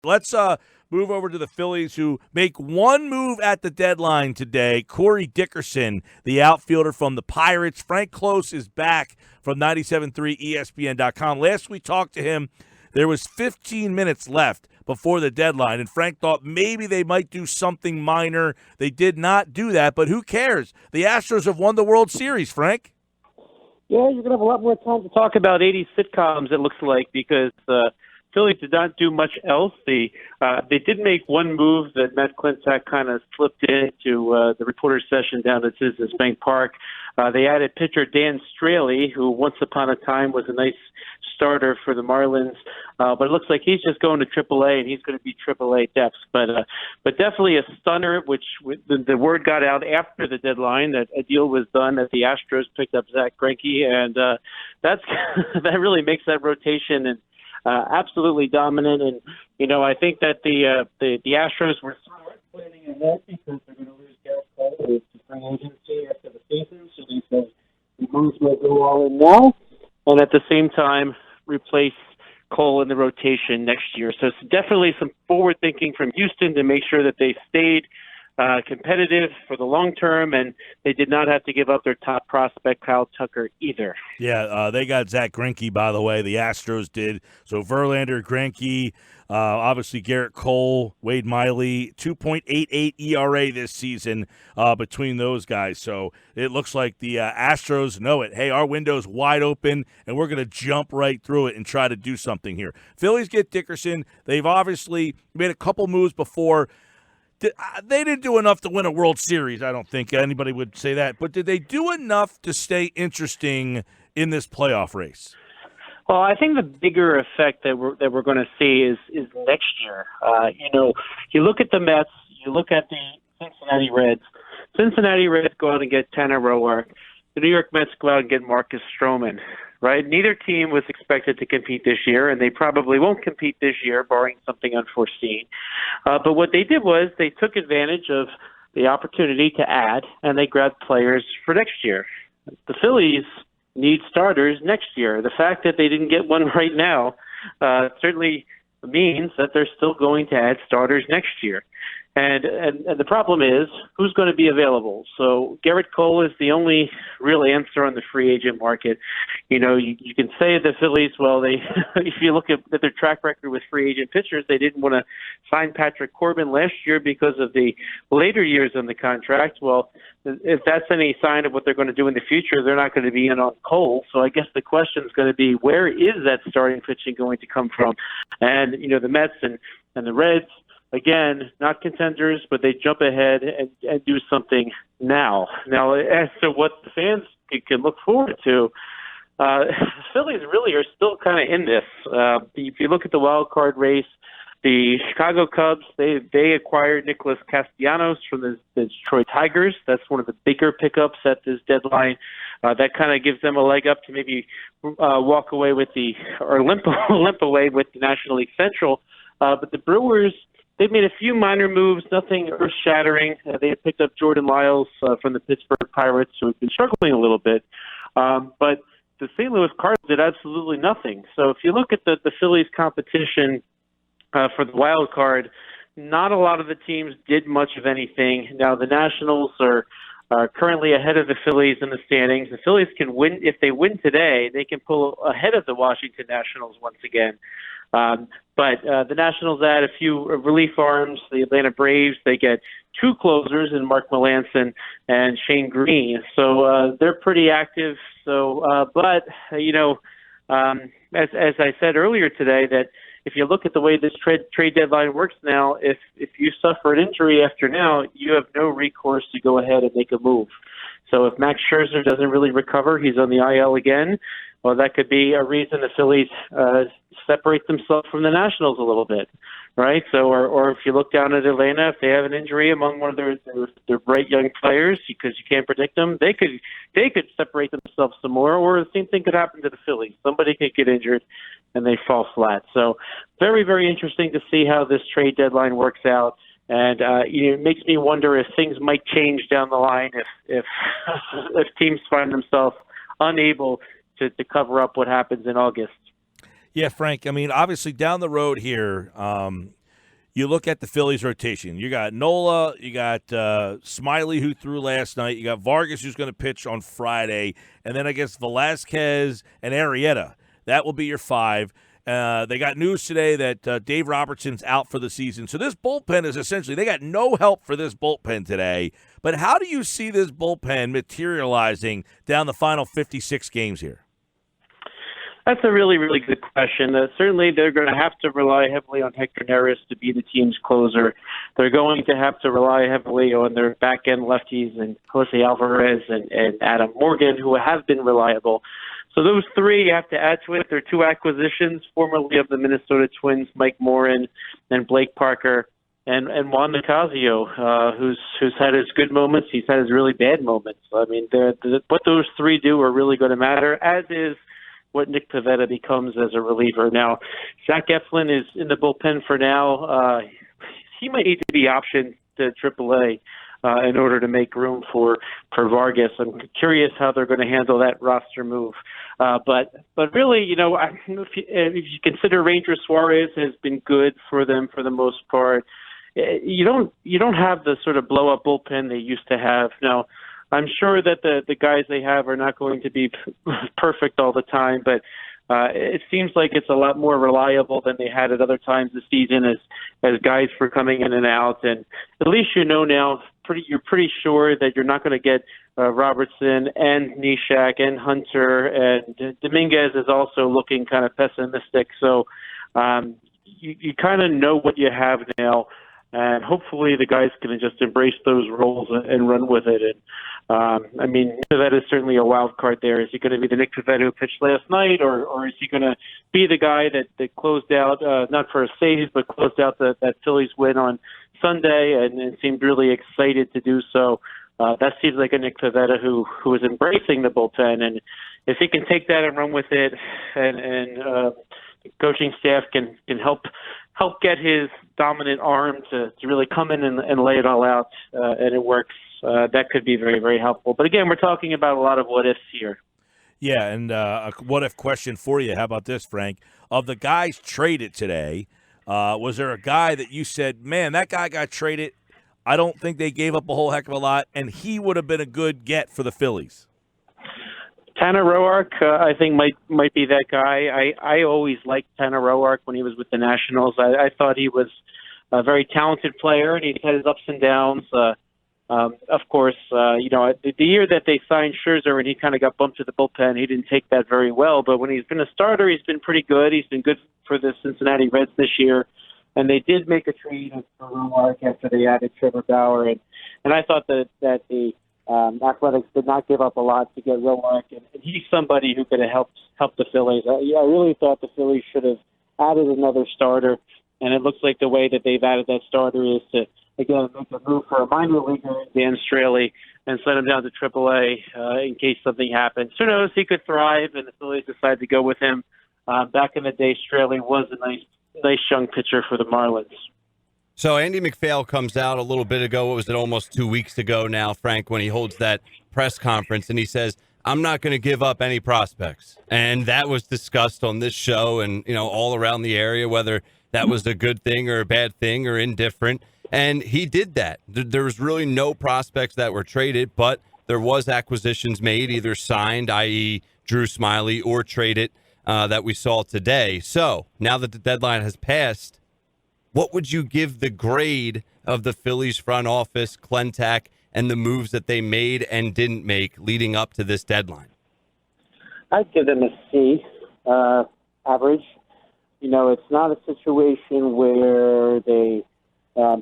Let's move over to the Phillies, who make one move at the deadline today. Corey Dickerson, the outfielder from the Pirates. Frank Klose is back from 97.3 ESPN.com. Last we talked to him, there was 15 minutes left before the deadline, and Frank thought maybe they might do something minor. They did not do that, but who cares? The Astros have won the World Series, Frank. Yeah, you're going to have a lot more time to talk about 80s sitcoms, it looks like, because Phillies did not do much else. They did make one move that Matt Klentak kind of slipped into the reporter session down at Citizens Bank Park. They added pitcher Dan Straley, who once upon a time was a nice starter for the Marlins, but it looks like he's just going to AAA, and he's going to be AAA depth. But definitely a stunner, which the word got out after the deadline that a deal was done, that the Astros picked up Zach Greinke, and that's that really makes that rotation and absolutely dominant. And I think that the Astros were somewhat planning ahead because they're going to lose Garrett Cole to free agency after the season, so they said we might as well go all in now, and at the same time replace Cole in the rotation next year. So it's definitely some forward thinking from Houston to make sure that they stayed competitive for the long term, and they did not have to give up their top prospect, Kyle Tucker, either. Yeah, they got Zach Greinke, by the way. The Astros did. So Verlander, Greinke, obviously Garrett Cole, Wade Miley, 2.88 ERA this season between those guys. So it looks like the Astros know it. Hey, our window's wide open, and we're going to jump right through it and try to do something here. Phillies get Dickerson. They've obviously made a couple moves before. They didn't do enough to win a World Series. I don't think anybody would say that. But did they do enough to stay interesting in this playoff race? Well, I think the bigger effect that we're going to see is next year. You look at the Mets, you look at the Cincinnati Reds. Cincinnati Reds go out and get Tanner Roark. The New York Mets go out and get Marcus Stroman. Right? Neither team was expected to compete this year, and they probably won't compete this year, barring something unforeseen. But what they did was they took advantage of the opportunity to add, and they grabbed players for next year. The Phillies need starters next year. The fact that they didn't get one right now certainly means that they're still going to add starters next year. And the problem is, who's going to be available? So Garrett Cole is the only real answer on the free agent market. You can say the Phillies, well, they if you look at their track record with free agent pitchers, they didn't want to sign Patrick Corbin last year because of the later years on the contract. Well, if that's any sign of what they're going to do in the future, they're not going to be in on Cole. So I guess the question is going to be, where is that starting pitching going to come from? And, the Mets and the Reds, again, not contenders, but they jump ahead and do something now. Now, as to what the fans can look forward to, the Phillies really are still kind of in this. If you look at the wild card race, the Chicago Cubs, they acquired Nicholas Castellanos from the Detroit Tigers. That's one of the bigger pickups at this deadline. That kind of gives them a leg up to maybe walk away with limp away with the National League Central. But the Brewers, they've made a few minor moves, nothing earth-shattering. They have picked up Jordan Lyles from the Pittsburgh Pirates, who have been struggling a little bit. But the St. Louis Cardinals did absolutely nothing. So if you look at the Phillies' competition for the wild card, not a lot of the teams did much of anything. Now, the Nationals are currently ahead of the Phillies in the standings. The Phillies can win. If they win today, they can pull ahead of the Washington Nationals once again. But the Nationals add a few relief arms. The Atlanta Braves, they get two closers in Mark Melancon and Shane Green. So they're pretty active. So, but as I said earlier today, that if you look at the way this trade deadline works now, if you suffer an injury after now, you have no recourse to go ahead and make a move. So if Max Scherzer doesn't really recover, he's on the IL again. Well, that could be a reason the Phillies separate themselves from the Nationals a little bit, right? So, or if you look down at Atlanta, if they have an injury among one of their bright young players, because you can't predict them, they could separate themselves some more. Or the same thing could happen to the Phillies. Somebody could get injured and they fall flat. So, very, very interesting to see how this trade deadline works out. And it makes me wonder if things might change down the line if teams find themselves unable to cover up what happens in August. Yeah, Frank, I mean, obviously down the road here, you look at the Phillies rotation. You got Nola, you got Smiley, who threw last night. You got Vargas, who's going to pitch on Friday. And then I guess Velasquez and Arrieta. That will be your 5. They got news today that Dave Robertson's out for the season. So this bullpen is essentially, they got no help for this bullpen today. But how do you see this bullpen materializing down the final 56 games here? That's a really, really good question. Certainly, they're going to have to rely heavily on Hector Neris to be the team's closer. They're going to have to rely heavily on their back-end lefties and Jose Alvarez and Adam Morgan, who have been reliable. So those 3 you have to add to it. They're 2 acquisitions, formerly of the Minnesota Twins, Mike Morin and Blake Parker, and Juan Nicasio, who's had his good moments. He's had his really bad moments. I mean, what those 3 do are really going to matter, as is what Nick Pivetta becomes as a reliever. Now, Zach Eflin is in the bullpen for now. He might need to be optioned to AAA in order to make room for Vargas. I'm curious how they're going to handle that roster move. But really, if you consider Ranger Suarez has been good for them for the most part, you don't have the sort of blow up bullpen they used to have. Now, I'm sure that the guys they have are not going to be perfect all the time, but it seems like it's a lot more reliable than they had at other times this season as guys were coming in and out. And at least now, you're pretty sure that you're not going to get Robertson and Nishak and Hunter, and Dominguez is also looking kind of pessimistic. So you kind of know what you have now. And hopefully the guys can just embrace those roles and run with it. And that is certainly a wild card there. Is he going to be the Nick Pivetta who pitched last night, or is he going to be the guy that closed out, not for a save, but closed out that Phillies win on Sunday and seemed really excited to do so? That seems like a Nick Pivetta who is embracing the bullpen. And if he can take that and run with it, and the coaching staff can help get his dominant arm to really come in and lay it all out, and it works, that could be very, very helpful. But again, we're talking about a lot of what-ifs here. Yeah, and a what-if question for you. How about this, Frank? Of the guys traded today, was there a guy that you said, man, that guy got traded, I don't think they gave up a whole heck of a lot, and he would have been a good get for the Phillies? Tanner Roark, I think might be that guy. I always liked Tanner Roark when he was with the Nationals. I thought he was a very talented player, and he's had his ups and downs. Of course, the year that they signed Scherzer and he kind of got bumped to the bullpen, he didn't take that very well. But when he's been a starter, he's been pretty good. He's been good for the Cincinnati Reds this year. And they did make a trade for Roark after they added Trevor Bauer. And I thought that the Athletics did not give up a lot to get Roark, and he's somebody who could have helped the Phillies. I really thought the Phillies should have added another starter, and it looks like the way that they've added that starter is to, again, make a move for a minor leaguer, Dan Straley, and send him down to AAA in case something happens. Who knows? He could thrive, and the Phillies decided to go with him. Back in the day, Straley was a nice young pitcher for the Marlins. So Andy McPhail comes out a little bit ago, what was it, almost 2 weeks ago now, Frank, when he holds that press conference, and he says, I'm not going to give up any prospects. And that was discussed on this show and, all around the area, whether that was a good thing or a bad thing or indifferent. And he did that. There was really no prospects that were traded, but there was acquisitions made, either signed, i.e. Drew Smiley, or traded that we saw today. So now that the deadline has passed, what would you give the grade of the Phillies front office, Klentak, and the moves that they made and didn't make leading up to this deadline? I'd give them a C, average. It's not a situation where they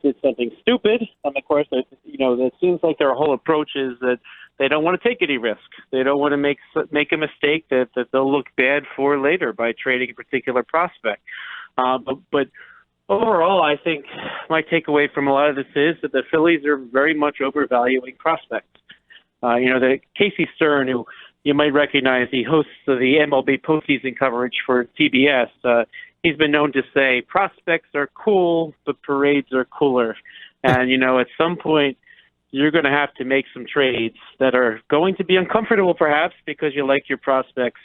did something stupid. Of course, it seems like their whole approach is that they don't want to take any risk. They don't want to make a mistake that they'll look bad for later by trading a particular prospect. But overall, I think my takeaway from a lot of this is that the Phillies are very much overvaluing prospects. The Casey Stern, who you might recognize, he hosts the MLB postseason coverage for TBS. He's been known to say prospects are cool, but parades are cooler. And, at some point, you're going to have to make some trades that are going to be uncomfortable, perhaps, because you like your prospects.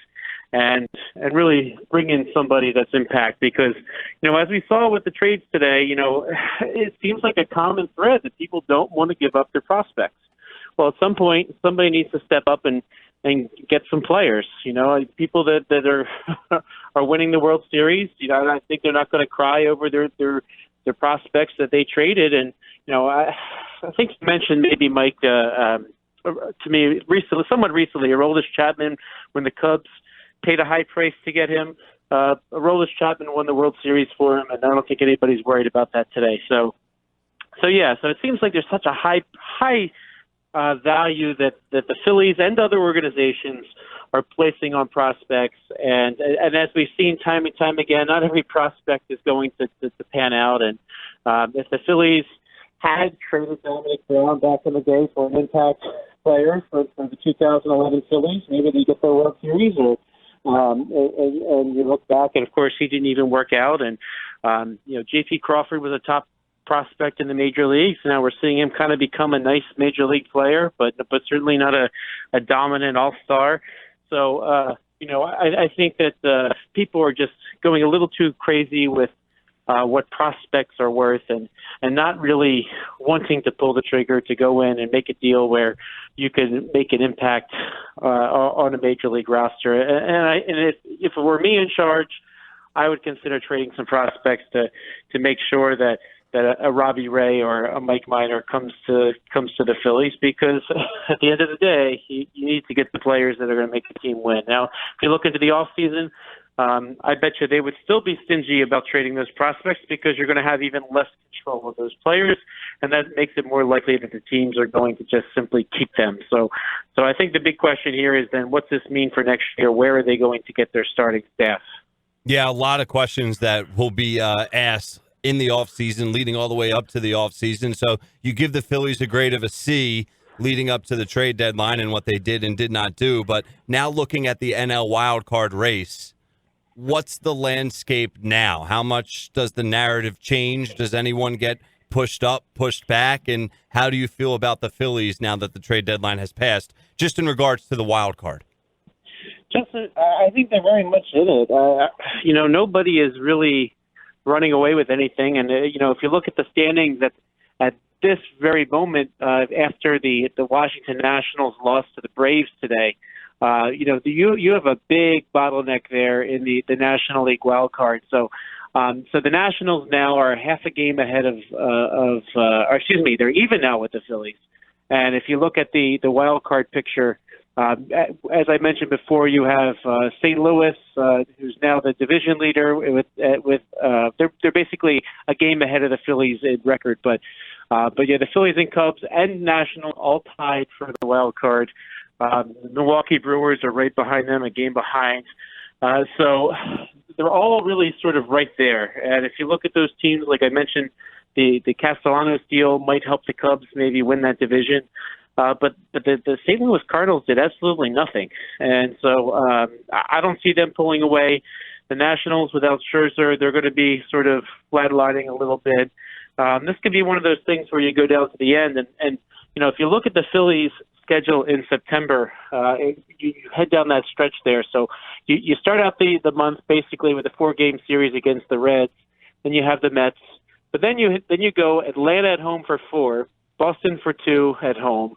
and really bring in somebody that's impact. Because, as we saw with the trades today, it seems like a common thread that people don't want to give up their prospects. Well, at some point, somebody needs to step up and get some players. People that are are winning the World Series. I think they're not going to cry over their prospects that they traded. And I think you mentioned maybe Mike to me somewhat recently, Aroldis Chapman, when the Cubs paid a high price to get him. Aroldis Chapman won the World Series for him, and I don't think anybody's worried about that today. So it seems like there's such a high value that the Phillies and other organizations are placing on prospects, and as we've seen time and time again, not every prospect is going to pan out. And if the Phillies had traded Dominic Brown back in the day for an impact player for the 2011 Phillies, maybe they get the World Series, or and you look back, and of course he didn't even work out. And J.P. Crawford was a top prospect in the major leagues. Now we're seeing him kind of become a nice major league player, but certainly not a dominant all-star. So, I think that people are just going a little too crazy with what prospects are worth, and not really wanting to pull the trigger to go in and make a deal where you can make an impact on a major league roster. And if it were me in charge, I would consider trading some prospects to make sure that a Robbie Ray or a Mike Minor comes to the Phillies, because at the end of the day, you need to get the players that are going to make the team win. Now, if you look into the offseason, I bet you they would still be stingy about trading those prospects, because you're going to have even less control of those players, and that makes it more likely that the teams are going to just simply keep them. So I think the big question here is then, what's this mean for next year? Where are they going to get their starting staff? Yeah, a lot of questions that will be asked in the offseason, leading all the way up to the offseason. So you give the Phillies a grade of a C leading up to the trade deadline and what they did and did not do. But now looking at the NL wildcard race, what's the landscape now? How much does the narrative change? Does anyone get pushed up, pushed back? And how do you feel about the Phillies now that the trade deadline has passed, just in regards to the wild card? Justin, I think they're very much in it. Nobody is really running away with anything. And, if you look at the standings at this very moment, after the Washington Nationals lost to the Braves today, you have a big bottleneck there in the National League wild card. So the Nationals now are half a game ahead they're even now with the Phillies. And if you look at the wild card picture, as I mentioned before, you have St. Louis, who's now the division leader. They're basically a game ahead of the Phillies in record, but the Phillies and Cubs and National all tied for the wild card. The Milwaukee Brewers are right behind them, a game behind. So they're all really sort of right there. And if you look at those teams, like I mentioned, the Castellanos deal might help the Cubs maybe win that division. But the St. Louis Cardinals did absolutely nothing. And so I don't see them pulling away. The Nationals, without Scherzer, they're going to be sort of flatlining a little bit. This could be one of those things where you go down to the end. And if you look at the Phillies' schedule in September, you head down that stretch there. So you start out the month basically with a 4-game series against the Reds. Then you have the Mets. But then you go Atlanta at home for 4, Boston for 2 at home,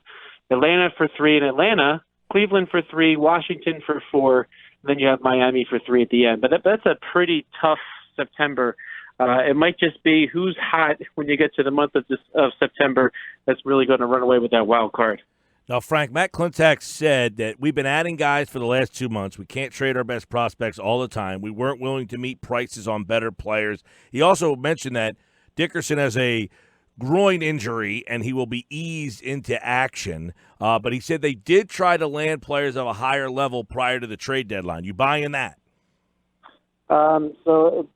Atlanta for 3 in Atlanta, Cleveland for 3, Washington for 4, and then you have Miami for 3 at the end. But that's a pretty tough September. It might just be who's hot when you get to the month of September that's really going to run away with that wild card. Now, Frank, Matt Klentak said that we've been adding guys for the last 2 months. We can't trade our best prospects all the time. We weren't willing to meet prices on better players. He also mentioned that Dickerson has a groin injury, and he will be eased into action. But he said they did try to land players of a higher level prior to the trade deadline. You buying that? So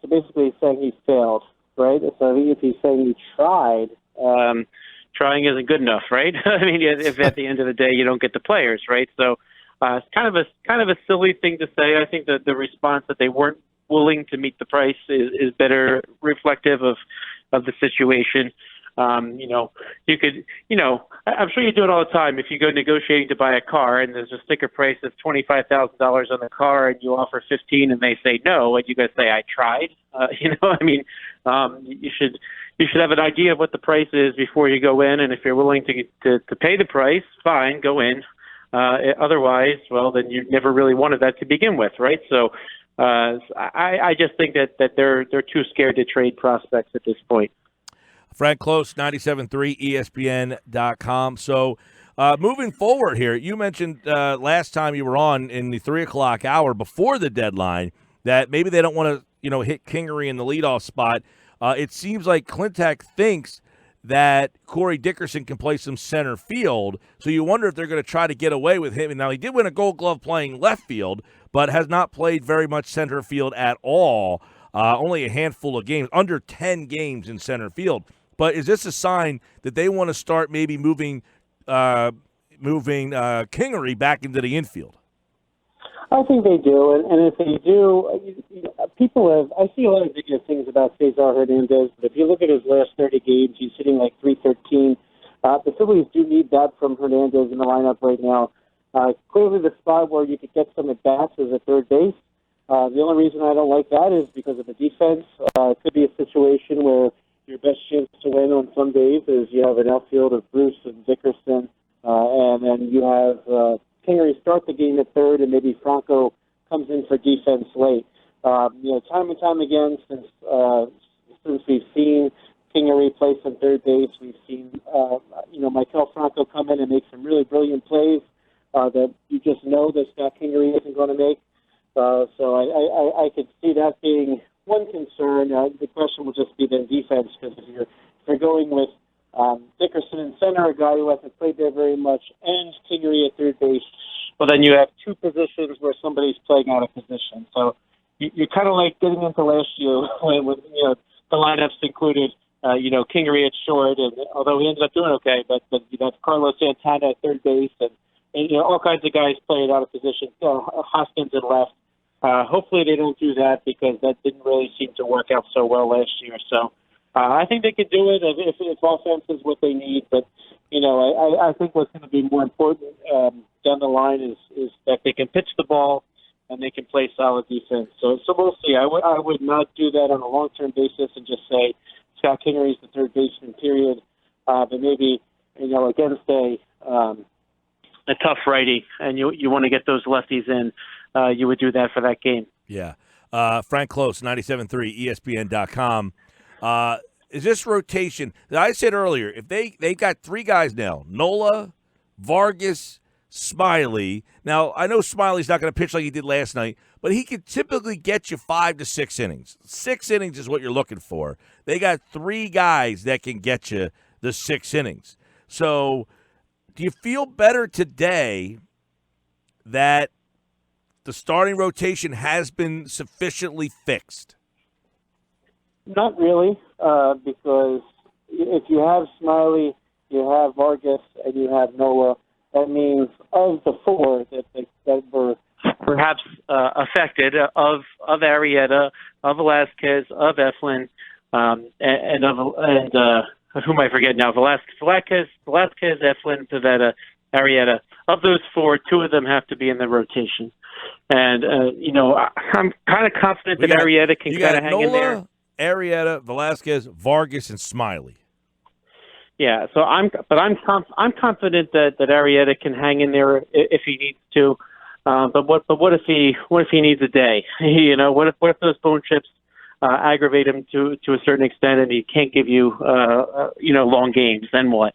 basically he's saying he failed, right? So if he's saying he tried, trying isn't good enough, right? I mean, if at the end of the day you don't get the players, right? So it's kind of a silly thing to say. I think that the response that they weren't willing to meet the price is better reflective of the situation. You could, I'm sure you do it all the time. If you go negotiating to buy a car and there's a sticker price of $25,000 on the car and you offer 15 and they say no, and you guys say, I tried, you should have an idea of what the price is before you go in. And if you're willing to pay the price, fine, go in. Otherwise, well, then you never really wanted that to begin with, right? So I just think that they're too scared to trade prospects at this point. Frank Klose, 97.3 ESPN.com. So moving forward here, you mentioned last time you were on in the 3 o'clock hour before the deadline that maybe they don't want to, hit Kingery in the leadoff spot. It seems like Clintack thinks that Corey Dickerson can play some center field, so you wonder if they're going to try to get away with him. And now he did win a Gold Glove playing left field, but has not played very much center field at all. Only a handful of games, under 10 games in center field. But is this a sign that they want to start maybe moving Kingery back into the infield? I think they do, and if they do, I see a lot of negative things about Cesar Hernandez, but if you look at his last 30 games, he's hitting like .313. The Phillies do need that from Hernandez in the lineup right now. Clearly the spot where you could get some at-bats is at third base. The only reason I don't like that is because of the defense. It could be a situation where your best chance to win on some days is you have an outfield of Bruce and Dickerson, and then you have Kingery start the game at third, and maybe Franco comes in for defense late. Time and time again, since we've seen Kingery play some third base, we've seen Maikel Franco come in and make some really brilliant plays that you just know that Scott Kingery isn't going to make. So I could see that being one concern. The question will just be then defense, because if you're going with Dickerson in center, a guy who hasn't played there very much, and Kingery at third base, well, then you have two positions where somebody's playing out of position. So you're kind of like getting into last year with the lineups included, Kingery at short, and although he ended up doing okay, but you have Carlos Santana at third base, and all kinds of guys playing out of position. Hoskins at left. Hopefully they don't do that, because that didn't really seem to work out so well last year. So I think they could do it if offense is what they need. But, I think what's going to be more important down the line is that they can pitch the ball and they can play solid defense. So we'll see. I would not do that on a long-term basis and just say Scott Kingery's the third baseman, period. But maybe, against a tough righty, and you want to get those lefties in, you would do that for that game. Yeah. Frank Klose, 97.3 ESPN.com. Is this rotation, I said earlier, if they got three guys now, Nola, Vargas, Smiley. Now, I know Smiley's not going to pitch like he did last night, but he can typically get you 5 to 6 innings. 6 innings is what you're looking for. They got three guys that can get you the 6 innings. So do you feel better today that the starting rotation has been sufficiently fixed? Not really, because if you have Smiley, you have Vargas, and you have Nola, that means of the four that were perhaps affected, of Arrieta, of Velasquez, of Eflin, and who am I forgetting now? Velasquez, Eflin, Pivetta, Arrieta. Of those four, 2 of them have to be in the rotation. And, I'm kind of confident that Arrieta can kind of hang in there. Arrieta, Velasquez, Vargas, and Smiley. Yeah, so I'm confident that Arrieta can hang in there if he needs to. But what if he needs a day? What if those bone chips aggravate him to a certain extent, and he can't give you long games? Then what?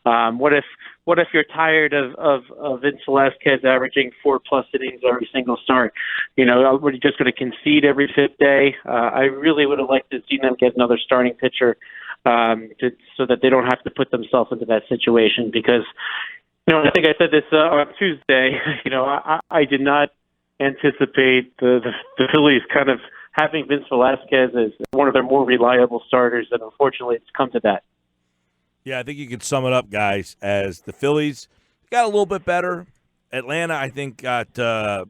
What if you're tired of Vince Velasquez averaging 4+ innings every single start? Are you just going to concede every 5th day? I really would have liked to see them get another starting pitcher so that they don't have to put themselves into that situation. Because, I think I said this on Tuesday. I did not anticipate the Phillies kind of having Vince Velasquez as one of their more reliable starters, and unfortunately, it's come to that. Yeah, I think you can sum it up, guys, as the Phillies got a little bit better. Atlanta, I think, got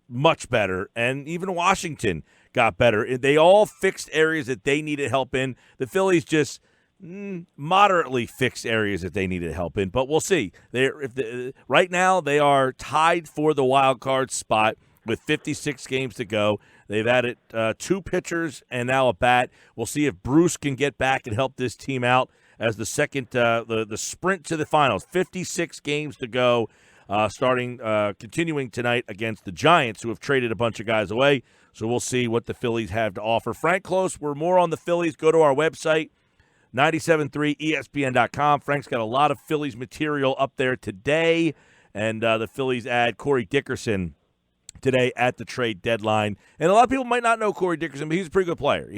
much better, and even Washington got better. They all fixed areas that they needed help in. The Phillies just moderately fix areas that they needed help in, but we'll see. Right now they are tied for the wild card spot with 56 games to go. They've added 2 pitchers and now a bat. We'll see if Bruce can get back and help this team out as the second the sprint to the finals. 56 games to go, continuing tonight against the Giants, who have traded a bunch of guys away. So we'll see what the Phillies have to offer. Frank Klose, we're more on the Phillies. Go to our website, 973ESPN.com. Frank's got a lot of Phillies material up there today, and the Phillies add Corey Dickerson today at the trade deadline. And a lot of people might not know Corey Dickerson, but he's a pretty good player.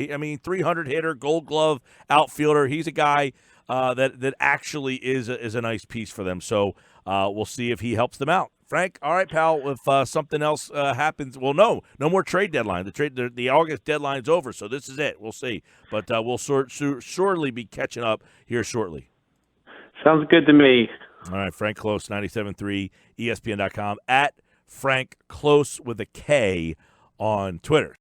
300 hitter, Gold Glove outfielder. He's a guy that actually is a nice piece for them. So we'll see if he helps them out. Frank, all right, pal. If something else happens, well, no more trade deadline. The August deadline's over, so this is it. We'll see, but we'll surely be catching up here shortly. Sounds good to me. All right, Frank Klose, 97.3 ESPN.com, at Frank Klose with a K on Twitter.